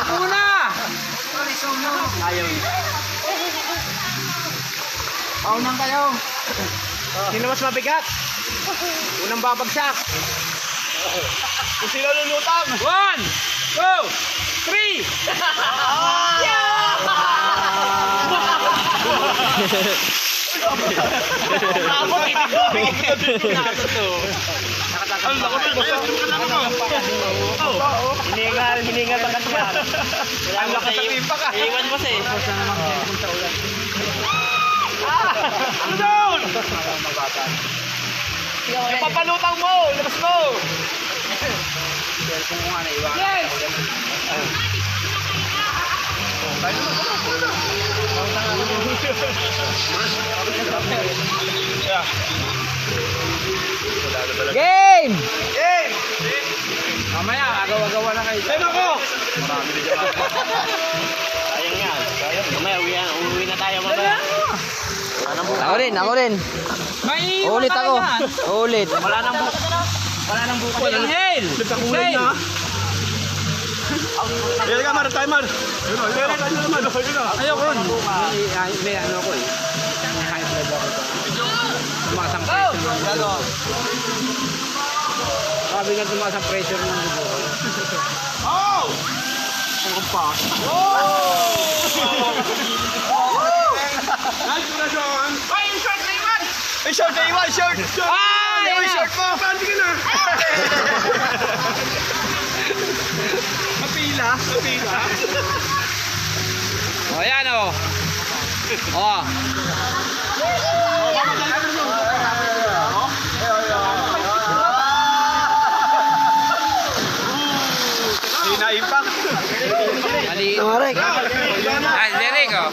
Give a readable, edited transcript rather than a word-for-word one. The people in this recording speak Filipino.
Una! Ayaw. Paunang kayo. Sino mas mabigat? Unang babagsak. Kung sino lulutang. 1, 2, 3! Abot, ibig ko. Ang lako na kayo. Hiningal ang katuwa. Ang lakas ng impact ah. Iwan mo siya eh. Ano doon? Yung papalutang mo. Labas mo. Yes! Game! Game! Mamaya, agaw-agawa na kayo. Time ako! Sayang yan. Mamaya, uwi na tayo mamaya. Ako rin. May Ulit ako. Ulit. Wala nang buko. Inhale! Inhale! Ayan ka, Mar. Timer. Ayoko ron. May ano ako eh. May high blood ako. Tumaas ang pressure. Sabi nga tumaas ang pressure ng dugo. Oh! Ang kumpa. Congratulations! Ay, yung short na iwan! Ay, short na iwan! Short! Ah! Ay, Yan short na! mo! Pandi ka na! Mapila? Mapila? O, yan o. O. Hindi na impact. Mali. Marek. Ah, Derek o.